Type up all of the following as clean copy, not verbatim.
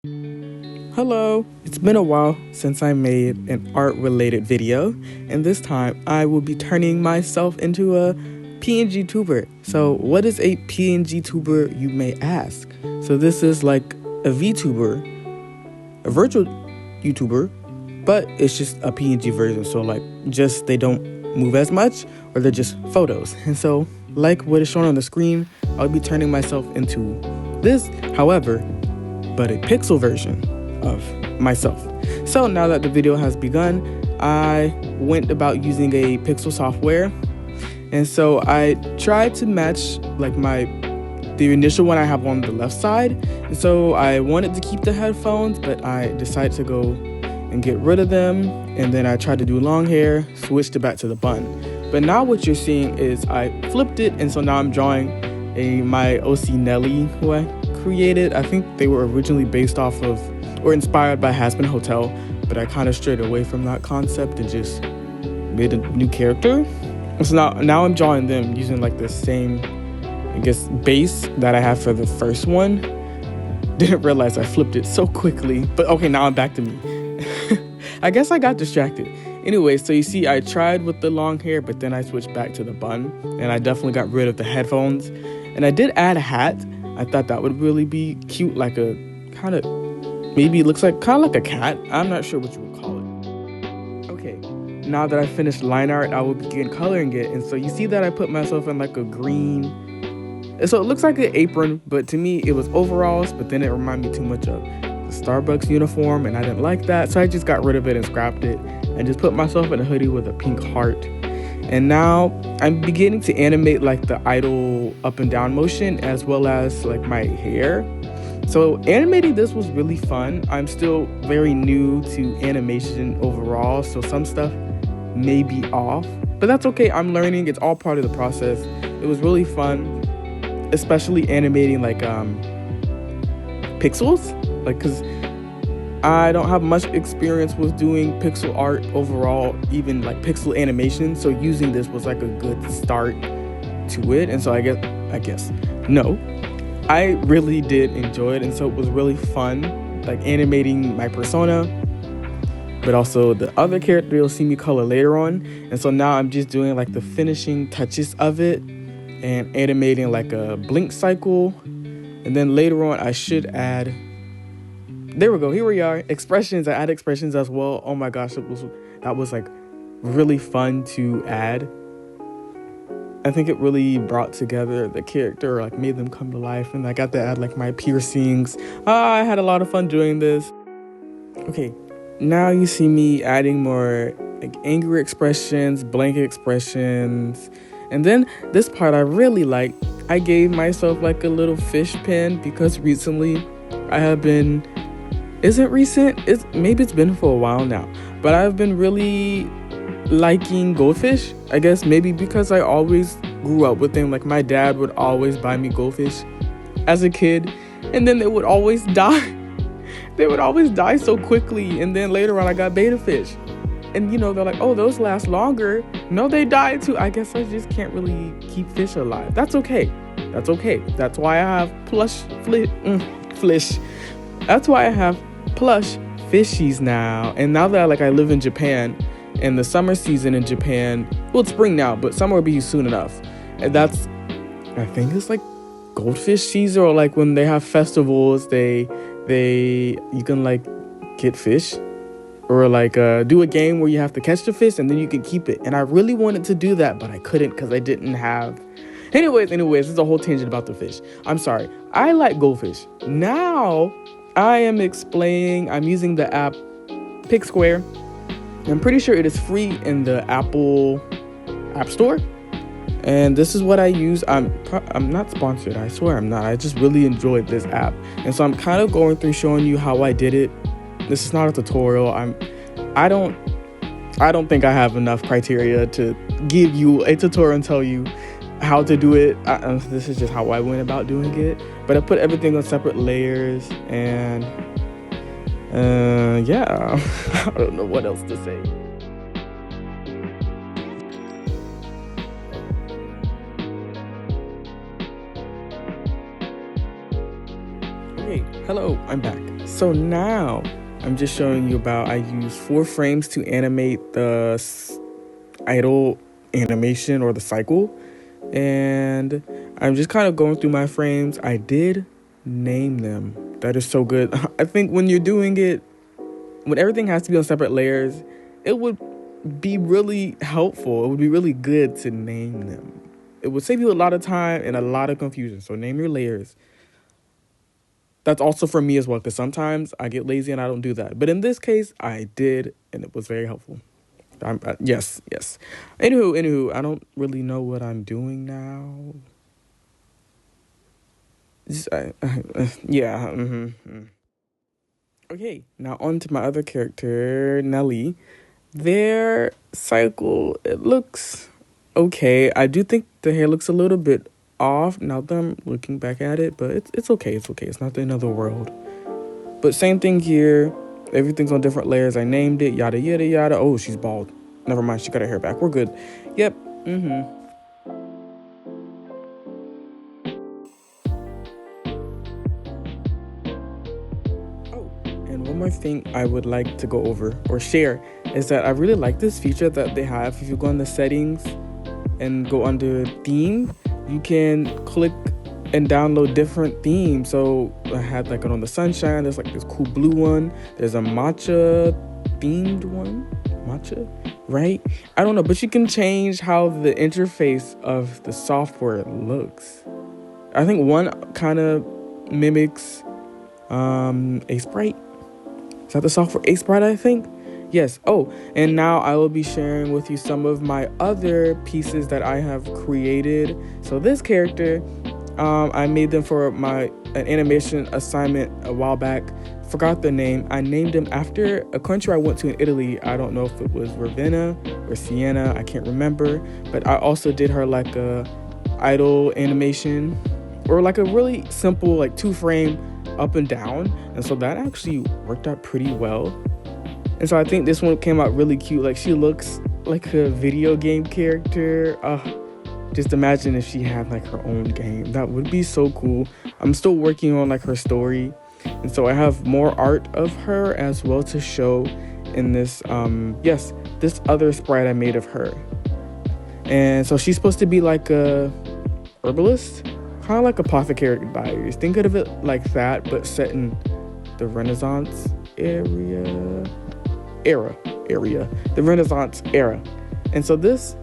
Hello! It's been a while since I made an art-related video, and this time I will be turning myself into a PNGtuber. So what is a PNGtuber, you may ask? So this is like a VTuber, a virtual YouTuber, but it's just a PNG version. So like just they don't move as much, or they're just photos. And so like what is shown on the screen, I'll be turning myself into this, however, but a pixel version of myself. So now that the video has begun, I went about using a pixel software, and so I tried to match like the initial one I have on the left side. And so I wanted to keep the headphones, but I decided to go and get rid of them, and then I tried to do long hair, switched it back to the bun. But now what you're seeing is I flipped it, and so now I'm drawing my OC Nelly, who I created. I think they were originally based off of or inspired by Has Been Hotel, but I kind of strayed away from that concept and just made a new character. So now I'm drawing them using like the same, I guess, base that I have for the first one. Didn't realize I flipped it so quickly, but okay, now I'm back to me. I guess I got distracted. Anyway, so you see I tried with the long hair, but then I switched back to the bun, and I definitely got rid of the headphones. And I did add a hat. I thought that would really be cute, like a kind of, maybe it looks like kind of like a cat. I'm not sure what you would call it. Okay, now that I finished line art, I will begin coloring it. And so you see that I put myself in like a green. So it looks like an apron, but to me it was overalls, but then it reminded me too much of the Starbucks uniform, and I didn't like that. So I just got rid of it and scrapped it and just put myself in a hoodie with a pink heart. And now I'm beginning to animate like the idle up and down motion, as well as like my hair. So animating this was really fun. I'm still very new to animation overall, so some stuff may be off, but that's okay. I'm learning. It's all part of the process. It was really fun, especially animating like pixels, like because I don't have much experience with doing pixel art overall, even like pixel animation. So using this was like a good start to it. And so I really did enjoy it. And so it was really fun, like animating my persona, but also the other character you'll see me color later on. And so now I'm just doing like the finishing touches of it and animating like a blink cycle. And then later on I should add, there we go, here we are, expressions. I add expressions as well. Oh my gosh, that was like really fun to add. I think it really brought together the character, like made them come to life, and I got to add like my piercings. I had a lot of fun doing this. Okay, now you see me adding more like angry expressions, blank expressions, and then this part I really like. I gave myself like a little fish pen because recently I have been, isn't recent, maybe it's been for a while now, but I've been really liking goldfish. I guess maybe because I always grew up with them. Like my dad would always buy me goldfish as a kid, and then they would always die. They would always die so quickly, and then later on I got betta fish, and you know, they're like, oh, those last longer. No, they die too. I guess I just can't really keep fish alive. That's okay. That's okay. That's why I have plush fish. That's why I have plush fishies now. And now that I live in Japan, and the summer season in Japan, well, it's spring now, but summer will be soon enough. And that's, I think it's like goldfish season, or like when they have festivals, you can like get fish, or like do a game where you have to catch the fish and then you can keep it. And I really wanted to do that, but I couldn't because I didn't have. Anyways, this is a whole tangent about the fish. I'm sorry. I like goldfish. Now I am using the app Pixquare. I'm pretty sure it is free in the Apple App Store. And this is what I use. I'm not sponsored. I swear I'm not. I just really enjoyed this app. And so I'm kind of going through showing you how I did it. This is not a tutorial. I don't think I have enough criteria to give you a tutorial and tell you how to do it. This is just how I went about doing it. But I put everything on separate layers, and yeah, I don't know what else to say. Okay, hello, I'm back. So now I'm just showing you about, I use 4 frames to animate the idle animation or the cycle. And I'm just kind of going through my frames. I did name them. That is so good. I think when you're doing it, when everything has to be on separate layers, it would be really helpful. It would be really good to name them. It would save you a lot of time and a lot of confusion. So name your layers. That's also for me as well, because sometimes I get lazy and I don't do that. But in this case, I did, and it was very helpful. Yes. Anywho, I don't really know what I'm doing now. Okay, now on to my other character, Nelly. Their cycle, it looks okay. I do think the hair looks a little bit off now that I'm looking back at it, but it's okay. It's not the end of the world. But same thing here. Everything's on different layers. I named it, yada, yada, yada. Oh, she's bald. Never mind, she got her hair back. We're good. Yep. Oh, and one more thing I would like to go over or share is that I really like this feature that they have. If you go in the settings and go under theme, you can click and download different themes. So I had like on the sunshine, there's like this cool blue one. There's a matcha themed one. Matcha, right? I don't know, but you can change how the interface of the software looks. I think one kind of mimics a sprite. Is that the software A Sprite, I think? Yes. Oh, and now I will be sharing with you some of my other pieces that I have created. So this character, I made them for an animation assignment a while back. Forgot the name. I named him after a country I went to in Italy. I don't know if it was Ravenna or Siena. I can't remember. But I also did her like a idle animation or like a really simple like 2-frame up and down. And so that actually worked out pretty well. And so I think this one came out really cute. Like she looks like a video game character. Just imagine if she had like her own game. That would be so cool. I'm still working on like her story. And so I have more art of her as well to show in this, this other sprite I made of her. And so she's supposed to be like a herbalist, kind of like Apothecary Diaries. Think of it like that, but set in the Renaissance the Renaissance era. And so this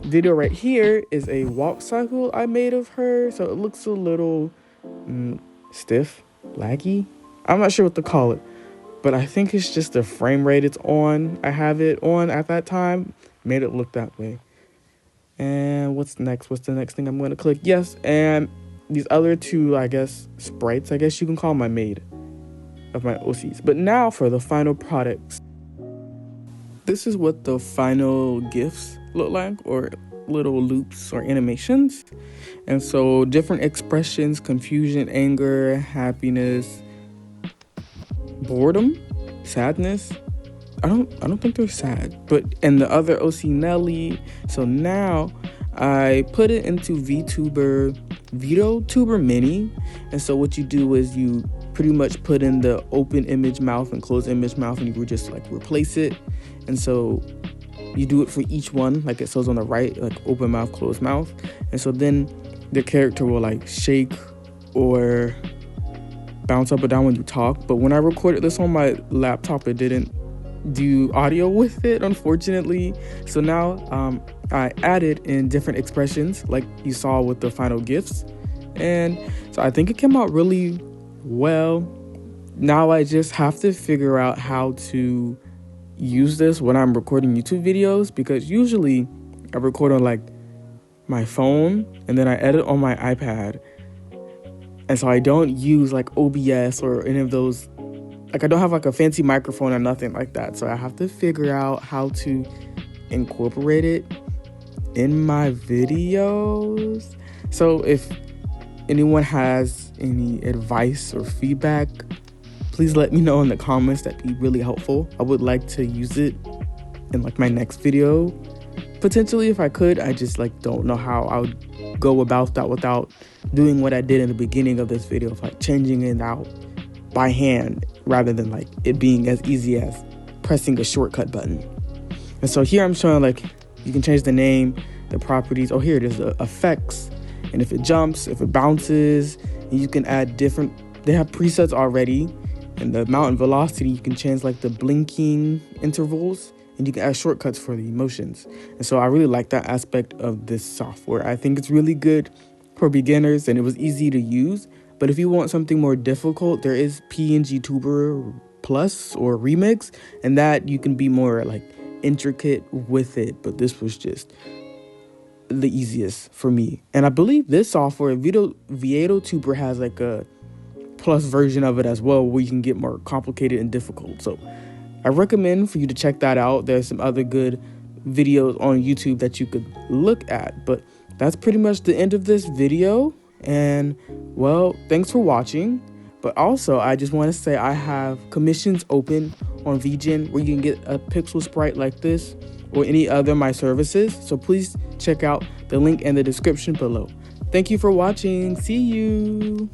video right here is a walk cycle I made of her. So it looks a little stiff, laggy. I'm not sure what to call it, but I think it's just the frame rate it's on. I have it on at that time, made it look that way. And what's next? What's the next thing I'm going to click? Yes, and these other 2, I guess, sprites, I guess you can call them, I made of my OCs. But now for the final products. This is what the final GIFs look like, or little loops or animations. And so different expressions: confusion, anger, happiness, boredom, sadness. I don't think they're sad, but and the other OC Nelly. So now I put it into Veadotube Mini. And so what you do is you pretty much put in the open image mouth and close image mouth, and you would just like replace it. And so you do it for each one, like it says on the right, like open mouth, closed mouth. And so then the character will like shake or bounce up or down when you talk. But when I recorded this on my laptop, it didn't do audio with it, unfortunately. So now I added in different expressions like you saw with the final GIFs. And so I think it came out really well. Now I just have to figure out how to use this when I'm recording YouTube videos, because usually I record on like my phone and then I edit on my iPad. And so I don't use like OBS or any of those. Like I don't have like a fancy microphone or nothing like that. So I have to figure out how to incorporate it in my videos. So if anyone has any advice or feedback, please let me know in the comments. That'd be really helpful. I would like to use it in like my next video, potentially, if I could. I just like don't know how I would go about that without doing what I did in the beginning of this video, of like changing it out by hand rather than like it being as easy as pressing a shortcut button. And so here I'm showing like you can change the name, the properties. Oh, here it is, the effects. And if it jumps, if it bounces, and you can add different, they have presets already. And the amount and velocity, you can change like the blinking intervals, and you can add shortcuts for the emotions. And so I really like that aspect of this software. I think it's really good for beginners and it was easy to use. But if you want something more difficult, there is PNGTUBER Plus or Remix, and that you can be more like intricate with it. But this was just the easiest for me. And I believe this software, Veadotube, has like a plus version of it as well, where you can get more complicated and difficult. So I recommend for you to check that out. There's some other good videos on YouTube that you could look at. But that's pretty much the end of this video. And well, thanks for watching. But also, I just want to say I have commissions open on VGen where you can get a pixel sprite like this or any other of my services. So please check out the link in the description below. Thank you for watching. See you.